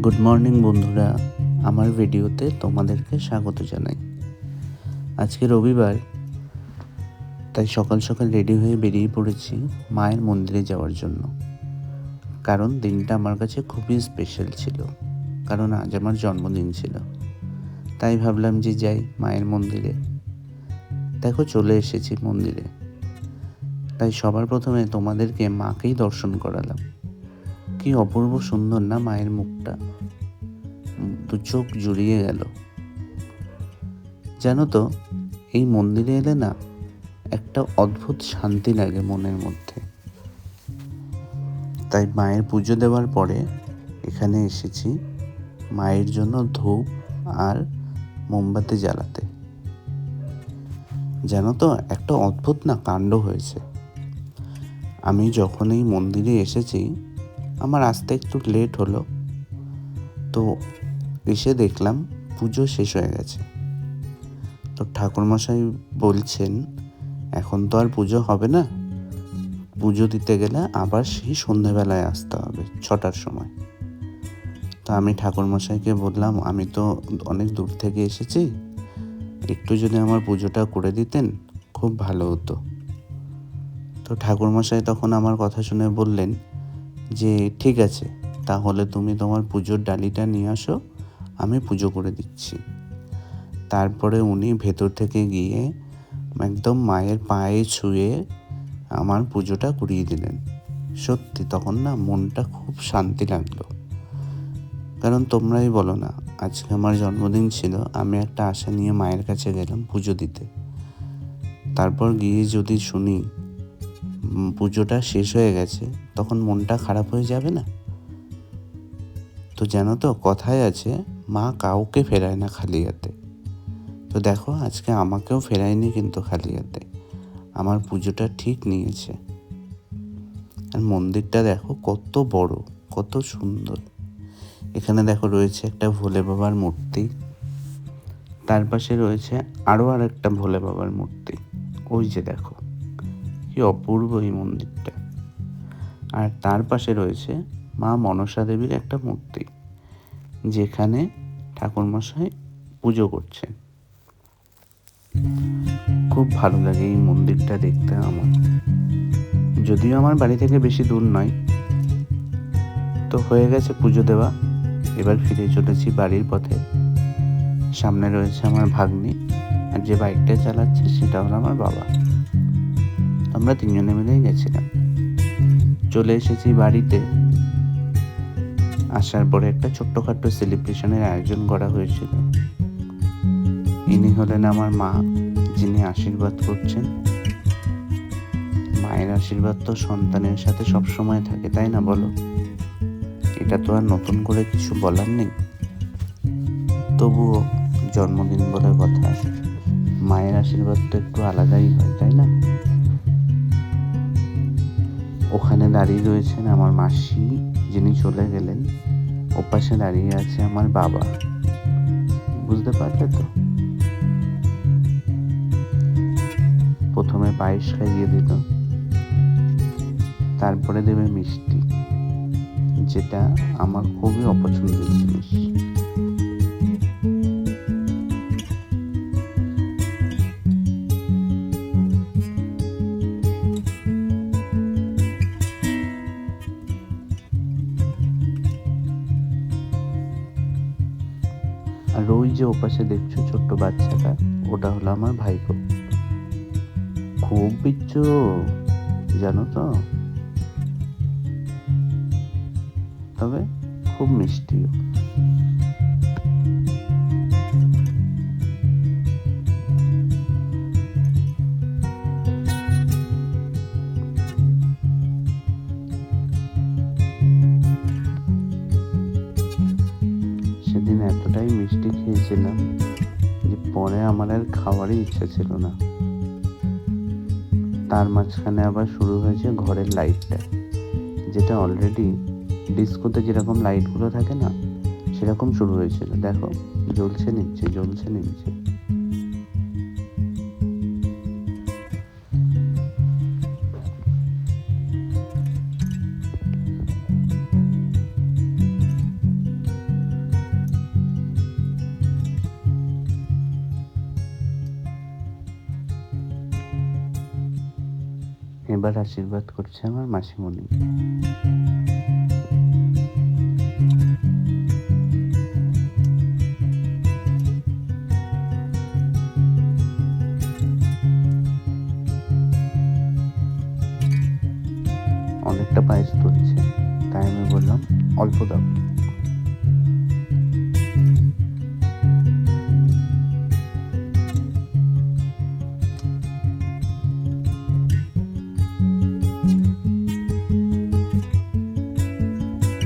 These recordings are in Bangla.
গুড মর্নিং বন্ধুরা, আমার ভিডিওতে তোমাদেরকে স্বাগত জানাই। আজকে রবিবার, তাই সকাল সকাল রেডি হয়ে বেরিয়ে পড়েছি মায়ের মন্দিরে যাওয়ার জন্য। কারণ দিনটা আমার কাছে খুবই স্পেশাল ছিল, কারণ আজ আমার জন্মদিন ছিল। তাই ভাবলাম যে যাই মায়ের মন্দিরে। দেখো চলে এসেছি মন্দিরে। তাই সবার প্রথমে তোমাদেরকে মাকেই দর্শন করালাম। কি অপূর্ব সুন্দর না মায়ের মুখটা, দু চোখ জুড়িয়ে গেল। জানো তো, এই মন্দিরে এলে না একটা অদ্ভুত শান্তি লাগে মনের মধ্যে। তাই মায়ের পুজো দেওয়ার পরে এখানে এসেছি মায়ের জন্য ধূপ আর মোমবাতি জ্বালাতে। জানো তো, একটা অদ্ভুত না কাণ্ড হয়েছে। আমি যখন এই মন্দিরে এসেছি, আমার আসতে একটু লেট হলো, তো এসে দেখলাম পুজো শেষ হয়ে গেছে। তো ঠাকুরমশাই বলছেন এখন তো আর পুজো হবে না, পুজো দিতে গেলে আবার সেই সন্ধেবেলায় আসতে হবে 6টার সময়। তো আমি ঠাকুরমশাইকে বললাম, আমি তো অনেক দূর থেকে এসেছি, একটু যদি আমার পুজোটা করে দিতেন খুব ভালো হতো। তো ঠাকুরমশাই তখন আমার কথা শুনে বললেন যে ঠিক আছে, তাহলে তুমি তোমার পুজোর ডালিটা নিয়ে আসো, আমি পুজো করে দিচ্ছি। তারপরে উনি ভেতর থেকে গিয়ে একদম মায়ের পায়ে ছুঁয়ে আমার পুজোটা করিয়ে দিলেন। সত্যি তখন না মনটা খুব শান্তি লাগলো। কারণ তোমরাই বলো না, আজকে আমার জন্মদিন ছিল, আমি একটা আশা নিয়ে মায়ের কাছে গেলাম পুজো দিতে। তারপর গিয়ে যদি শুনি পুজোটা শেষ হয়ে গেছে, তখন মনটা খারাপ হয়ে যাবে না? তো জানো তো, কথায় আছে মা কাউকে ফেরায় না খালি হাতে। তো দেখো আজকে আমাকেও ফেরায়নি কিন্তু খালি হাতে, আমার পুজোটা ঠিক নিয়েছে। আর মন্দিরটা দেখো কত বড়, কত সুন্দর। এখানে দেখো রয়েছে একটা ভোলে বাবার মূর্তি, তার পাশে রয়েছে আরও একটা ভোলে বাবার মূর্তি। ওই যে দেখো কি অপূর্ব এই মন্দিরটা। আর তার পাশে রয়েছে মা মনসা দেবীর একটা মূর্তি, যেখানে ঠাকুরমশাই পুজো করছেন। খুব ভালো লাগে এই মন্দিরটা দেখতে আমার। যদিও আমার বাড়ি থেকে বেশি দূর নয়। তো হয়ে গেছে পুজো দেওয়া, এবার ফিরে চলেছি বাড়ির পথে। সামনে রয়েছে আমার ভাগ্নি, আর যে বাইকটা চালাচ্ছে সেটা হলো আমার বাবা। আমরা তিনজনে মিলেই গেছিলাম। চলে এসেছি বাড়িতে। আসার পরে একটা ছোট্টখাট্টো সেলিব্রেশনের আয়োজন করা হয়েছিল। ইনি হলেন আমার মা, যিনি আশীর্বাদ করছেন। মায়ের আশীর্বাদ তো সন্তানের সাথে সবসময় থাকে, তাই না বলো? এটা তো আর নতুন করে কিছু বলার নেই। তবুও জন্মদিন বলে কথা, মায়ের আশীর্বাদ তো একটু আলাদাই হয়, তাই না? ওখানে দাঁড়িয়ে রয়েছেন আমার মাসি, যিনি চলে গেলেন। ওপাশে দাঁড়িয়ে আছে আমার বাবা। বুঝতে পারলে তো? প্রথমে পায়েস খাইয়ে দিল, তারপরে দেবে মিষ্টি, যেটা আমার খুবই অপছন্দের জিনিস। আর ওই যে ওপাশে দেখছো ছোট্ট বাচ্চাটা, ওটা হলো আমার ভাইপো। খুব বিচ্ছু, জানো তো, তবে খুব মিষ্টিও। সেদিন এতটাই মিষ্টি খেয়েছিলাম যে পরে আমার আর খাওয়ারই ইচ্ছা ছিল না। তার মাঝখানে আবার শুরু হয়েছে ঘরের লাইটটা, যেটা অলরেডি ডিস্কোতে যেরকম লাইটগুলো থাকে না, সেরকম শুরু হয়েছিল। দেখো জ্বলছে নিচ্ছে, জ্বলছে নিচ্ছে। এবার আশীর্বাদ করছে আমার মাসিমণি। অনেকটা পায়েস তুলছে, তাই আমি বললাম অল্প দাও।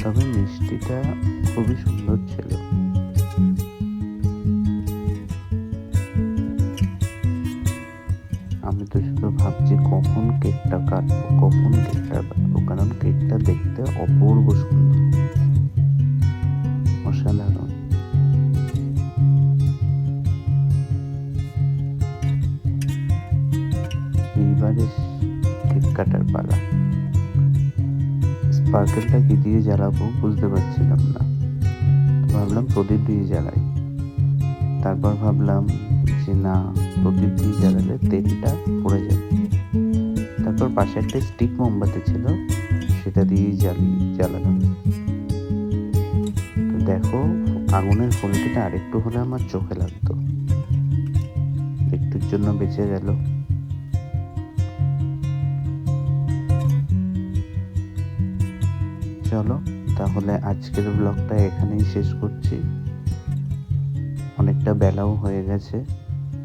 তবে মিষ্টিটা খুবই সুন্দর ছিল। আমি তো শুধু ভাবছি কখন কেকটা কাটবো, কারণ কেকটা দেখতে অপূর্ব সুন্দর, অসাধারণ। এইবারে কেক কাটার পালা। স্পার্কেলটা কি দিয়ে জ্বালাবো বুঝতে পারছিলাম না, ভাবলাম প্রদীপ দিয়ে জ্বালাই। তারপর ভাবলাম যে না, প্রদীপ দিয়ে জ্বালালে তেলটা পড়ে যাবে। তারপর পাশে একটা স্টিক মোমবাতি ছিল, সেটা দিয়েই জ্বালালাম। তো দেখো, আগুনের ফুলকিটা আরেকটু হলে আমার চোখে লাগতো, একটুর জন্য বেঁচে গেল। চলো তাহলে আজকের ব্লগটা এখানেই শেষ করছি। অনেকটা বেলাও হয়ে গেছে,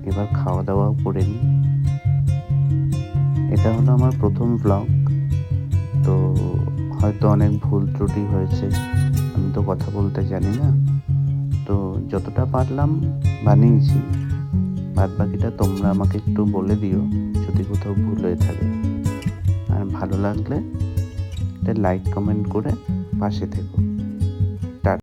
এবার খাওয়া দাওয়াও করে নিই। এটা হলো আমার প্রথম ব্লগ, তো হয়তো অনেক ভুল ত্রুটি হয়েছে, আমি তো কথা বলতে জানি না, তো যতটা পারলাম বানিয়েছি। বাদ বাকিটা তোমরা আমাকে একটু বলে দিও যদি কোথাও ভুল হয়ে থাকে। আর ভালো লাগলে একটা লাইক কমেন্ট করে পাশে থেকো।